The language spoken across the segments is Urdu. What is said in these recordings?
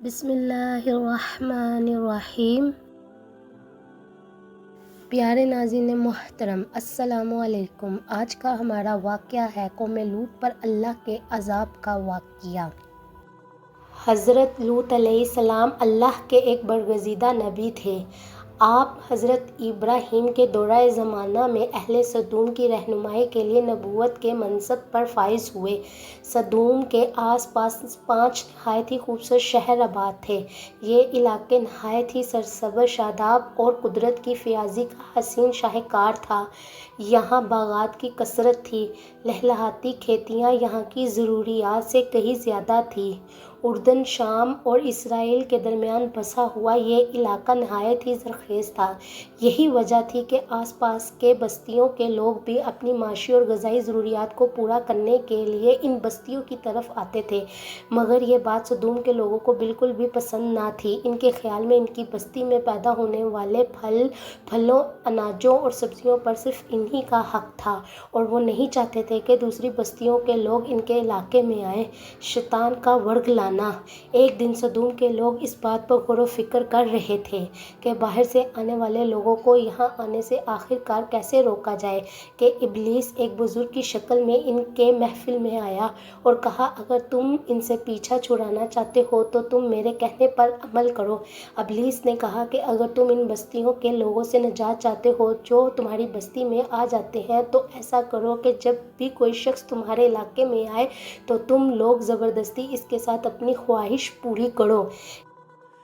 بسم اللہ الرحمن الرحیم۔ پیارے ناظرین محترم، السلام علیکم۔ آج کا ہمارا واقعہ ہے قوم لوط پر اللہ کے عذاب کا واقعہ۔ حضرت لوط علیہ السلام اللہ کے ایک برگزیدہ نبی تھے۔ آپ حضرت ابراہیم کے دورہ زمانہ میں اہل سدوم کی رہنمائی کے لیے نبوت کے منصب پر فائز ہوئے۔ سدوم کے آس پاس 5 نہایت ہی خوبصورت شہر آباد تھے۔ یہ علاقے نہایت ہی سرسبز، شاداب اور قدرت کی فیاضی کا حسین شاہکار تھا۔ یہاں باغات کی کثرت تھی، لہلہاتی کھیتیاں یہاں کی ضروریات سے کہیں زیادہ تھیں۔ اردن، شام اور اسرائیل کے درمیان بسا ہوا یہ علاقہ نہایت ہی زرخیز تھا۔ یہی وجہ تھی کہ آس پاس کے بستیوں کے لوگ بھی اپنی معاشی اور غذائی ضروریات کو پورا کرنے کے لیے ان بستیوں کی طرف آتے تھے، مگر یہ بات سدوم کے لوگوں کو بالکل بھی پسند نہ تھی۔ ان کے خیال میں ان کی بستی میں پیدا ہونے والے پھلوں، اناجوں اور سبزیوں پر صرف انہی کا حق تھا، اور وہ نہیں چاہتے تھے کہ دوسری بستیوں کے لوگ ان کے علاقے میں آئیں۔ شیطان کا ورگ لانا۔ ایک دن سدوم کے لوگ اس بات پر غور و فکر کر رہے تھے کہ باہر سے آنے والے لوگوں کو یہاں آنے سے آخر کار کیسے روکا جائے، کہ ابلیس ایک بزرگ کی شکل میں ان کے محفل میں آیا اور کہا، اگر تم ان سے پیچھا چھڑانا چاہتے ہو تو تم میرے کہنے پر عمل کرو۔ ابلیس نے کہا کہ اگر تم ان بستیوں کے لوگوں سے نجات چاہتے ہو جو تمہاری بستی میں آ جاتے ہیں، تو ایسا کرو کہ جب بھی کوئی شخص تمہارے علاقے میں آئے تو تم لوگ زبردستی اس کے ساتھ اپنی خواہش پوری کرو۔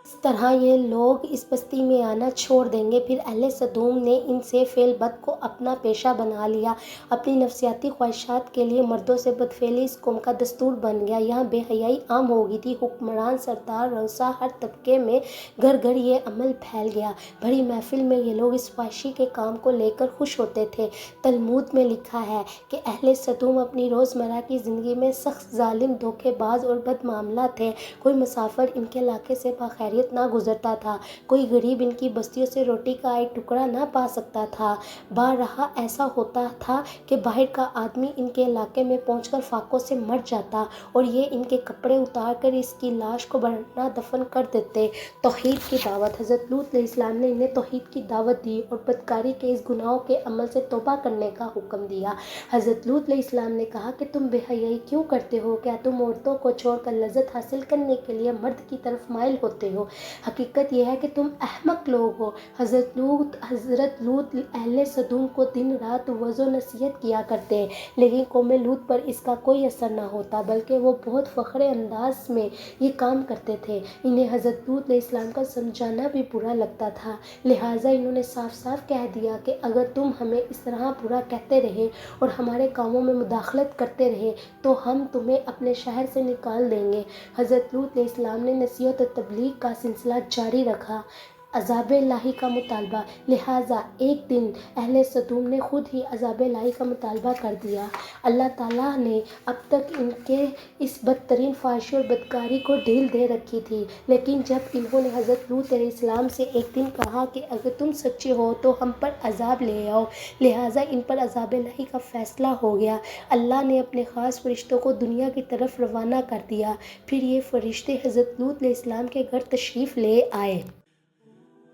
اس طرح یہ لوگ اس بستی میں آنا چھوڑ دیں گے۔ پھر اہل سدوم نے ان سے فعل بد کو اپنا پیشہ بنا لیا۔ اپنی نفسیاتی خواہشات کے لیے مردوں سے بدفعلی اس قوم کا دستور بن گیا۔ یہاں بے حیائی عام ہو گئی تھی۔ حکمران، سردار، رؤسا، ہر طبقے میں گھر گھر یہ عمل پھیل گیا۔ بڑی محفل میں یہ لوگ اس فحاشی کے کام کو لے کر خوش ہوتے تھے۔ تلمود میں لکھا ہے کہ اہل سدوم اپنی روزمرہ کی زندگی میں سخت ظالم، دھوکے باز اور بد معاملہ تھے۔ کوئی مسافر ان کے علاقے سے بخیریت نہ گزرتا تھا، کوئی غریب ان کی بستیوں سے روٹی کا ایک ٹکڑا نہ پا سکتا تھا۔ بارہا ایسا ہوتا تھا کہ باہر کا آدمی ان کے علاقے میں پہنچ کر فاقوں سے مر جاتا اور یہ ان کے کپڑے اتار کر اس کی لاش کو برہنہ دفن کر دیتے۔ توحید کی دعوت۔ حضرت لوط علیہ السلام نے انہیں توحید کی دعوت دی اور بدکاری کے اس گناہوں کے عمل سے توبہ کرنے کا حکم دیا۔ حضرت لوط علیہ السلام نے کہا کہ تم بے حیائی کیوں کرتے ہو؟ کیا تم عورتوں کو چھوڑ کر لذت حاصل کرنے کے لیے مرد کی طرف مائل ہوتے ہو؟ حقیقت یہ ہے کہ تم احمق لوگ ہو۔ حضرت لوط اہل سدوم کو دن رات وعظ و نصیحت کیا کرتے، لیکن قوم لوط پر اس کا کوئی اثر نہ ہوتا، بلکہ وہ بہت فخر انداز میں یہ کام کرتے تھے۔ انہیں حضرت لوط علیہ السلام کا سمجھانا بھی برا لگتا تھا، لہٰذا انہوں نے صاف صاف کہہ دیا کہ اگر تم ہمیں اس طرح برا کہتے رہے اور ہمارے کاموں میں مداخلت کرتے رہے تو ہم تمہیں اپنے شہر سے نکال دیں گے۔ حضرت لوط علیہ السلام نے نصیحت و تبلیغ کا سلسلہ جاری رکھا، عذاب الہی کا مطالبہ۔ لہٰذا ایک دن اہل سدوم نے خود ہی عذاب الہی کا مطالبہ کر دیا۔ اللہ تعالیٰ نے اب تک ان کے اس بدترین فحاشی اور بدکاری کو ڈھیل دے رکھی تھی، لیکن جب انہوں نے حضرت لوط علیہ السلام سے ایک دن کہا کہ اگر تم سچے ہو تو ہم پر عذاب لے آؤ، لہٰذا ان پر عذاب الہی کا فیصلہ ہو گیا۔ اللہ نے اپنے خاص فرشتوں کو دنیا کی طرف روانہ کر دیا۔ پھر یہ فرشتے حضرت لوط علیہ السلام کے گھر تشریف لے آئے۔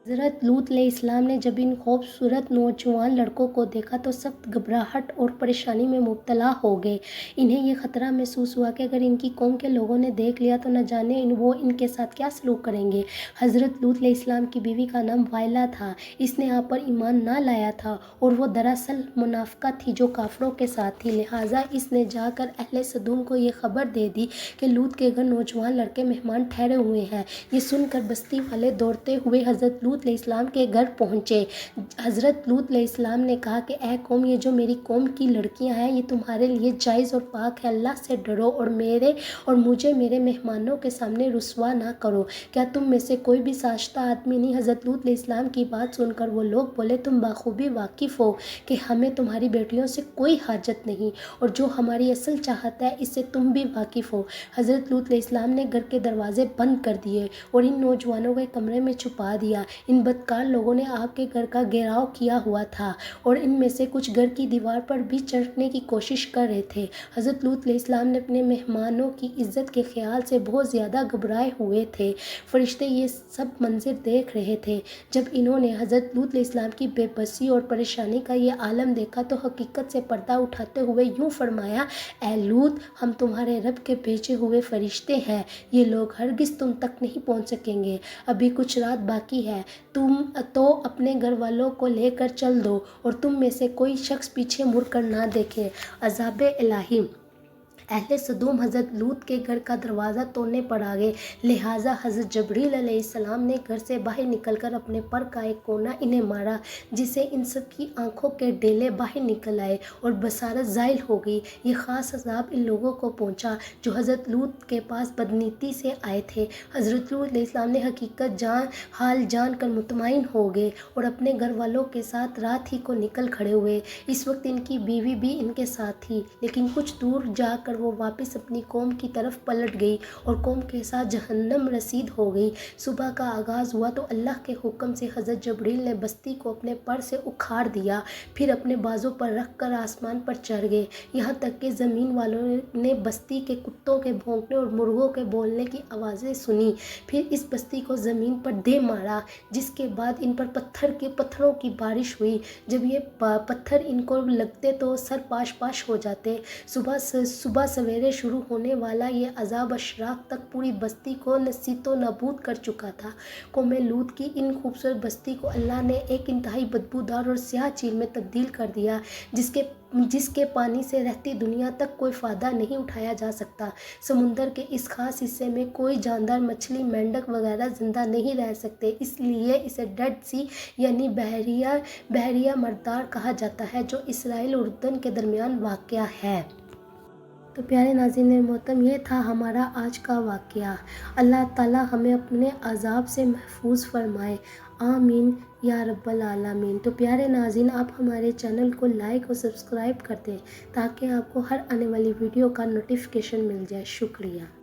حضرت لوط علیہ السلام نے جب ان خوبصورت نوجوان لڑکوں کو دیکھا تو سخت گھبراہٹ اور پریشانی میں مبتلا ہو گئے۔ انہیں یہ خطرہ محسوس ہوا کہ اگر ان کی قوم کے لوگوں نے دیکھ لیا تو نہ جانے وہ ان کے ساتھ کیا سلوک کریں گے۔ حضرت لوط علیہ السلام کی بیوی کا نام وائلہ تھا۔ اس نے آپ پر ایمان نہ لایا تھا اور وہ دراصل منافقہ تھی جو کافروں کے ساتھ تھی، لہٰذا اس نے جا کر اہل سدوم کو یہ خبر دے دی کہ لوط کے گھر نوجوان لڑکے مہمان ٹھہرے ہوئے ہیں۔ یہ سن کر بستی والے دوڑتے ہوئے حضرت لوط علیہ السلام کے گھر پہنچے۔ حضرت لوط علیہ السلام نے کہا کہ اے قوم، یہ جو میری قوم کی لڑکیاں ہیں یہ تمہارے لیے جائز اور پاک ہے، اللہ سے ڈرو اور مجھے میرے مہمانوں کے سامنے رسوا نہ کرو۔ کیا تم میں سے کوئی بھی سازشہ آدمی نہیں؟ حضرت لوط علیہ السلام کی بات سن کر وہ لوگ بولے، تم بخوبی واقف ہو کہ ہمیں تمہاری بیٹیوں سے کوئی حاجت نہیں، اور جو ہماری اصل چاہت ہے اس سے تم بھی واقف ہو۔ حضرت لوط علیہ السلام نے گھر کے دروازے بند کر دیے اور ان نوجوانوں کو ایک کمرے میں چھپا دیا۔ ان بدکار لوگوں نے آپ کے گھر کا گھیراؤ کیا ہوا تھا اور ان میں سے کچھ گھر کی دیوار پر بھی چڑھنے کی کوشش کر رہے تھے۔ حضرت لوط علیہ السلام نے اپنے مہمانوں کی عزت کے خیال سے بہت زیادہ گھبرائے ہوئے تھے۔ فرشتے یہ سب منظر دیکھ رہے تھے۔ جب انہوں نے حضرت لوط علیہ السلام کی بے بسی اور پریشانی کا یہ عالم دیکھا تو حقیقت سے پردہ اٹھاتے ہوئے یوں فرمایا: اے لوط، ہم تمہارے رب کے بھیجے ہوئے فرشتے ہیں، یہ لوگ ہرگز تم تک نہیں پہنچ سکیں گے، ابھی کچھ رات باقی ہے، تم تو اپنے گھر والوں کو لے کر چل دو اور تم میں سے کوئی شخص پیچھے مڑ کر نہ دیکھے۔ عذاب الہی۔ اہل سدوم حضرت لوط کے گھر کا دروازہ توڑنے پر آ گئے، لہٰذا حضرت جبریل علیہ السلام نے گھر سے باہر نکل کر اپنے پر کا ایک کونا انہیں مارا، جس سے ان سب کی آنکھوں کے ڈیلے باہر نکل آئے اور بصارت زائل ہو گئی۔ یہ خاص عذاب ان لوگوں کو پہنچا جو حضرت لوط کے پاس بدنیتی سے آئے تھے۔ حضرت لوط علیہ السلام نے حقیقت حال جان کر مطمئن ہو گئے اور اپنے گھر والوں کے ساتھ رات ہی کو نکل کھڑے ہوئے۔ اس وقت ان کی بیوی بھی ان کے ساتھ تھی، لیکن کچھ دور جا کر وہ واپس اپنی قوم کی طرف پلٹ گئی اور قوم کے ساتھ جہنم رسید ہو گئی۔ صبح کا آغاز ہوا تو اللہ کے حکم سے حضرت جبریل نے بستی کو اپنے پر سے اکھاڑ دیا، پھر اپنے بازو پر رکھ کر آسمان پر چڑھ گئے، یہاں تک کہ زمین والوں نے بستی کے کتوں کے بھونکنے اور مرغوں کے بولنے کی آوازیں سنی۔ پھر اس بستی کو زمین پر دے مارا، جس کے بعد ان پر پتھروں کی بارش ہوئی۔ جب یہ پتھر ان کو لگتے تو سر پاش پاش ہو جاتے۔ صبح سویرے شروع ہونے والا یہ عذاب اشراق تک پوری بستی کو نیست و نابود کر چکا تھا۔ قوم لوط کی ان خوبصورت بستی کو اللہ نے ایک انتہائی بدبودار اور سیاہ جھیل میں تبدیل کر دیا، جس کے پانی سے رہتی دنیا تک کوئی فائدہ نہیں اٹھایا جا سکتا۔ سمندر کے اس خاص حصے میں کوئی جاندار مچھلی، مینڈک وغیرہ زندہ نہیں رہ سکتے، اس لیے اسے ڈیڈ سی یعنی بحیرہ مردار کہا جاتا ہے، جو اسرائیل اور اردن کے درمیان واقع ہے۔ تو پیارے ناظرین محترم، یہ تھا ہمارا آج کا واقعہ۔ اللہ تعالیٰ ہمیں اپنے عذاب سے محفوظ فرمائے، آمین یا رب العالمین۔ تو پیارے ناظرین، آپ ہمارے چینل کو لائک اور سبسکرائب کر دیں تاکہ آپ کو ہر آنے والی ویڈیو کا نوٹیفیکیشن مل جائے۔ شکریہ۔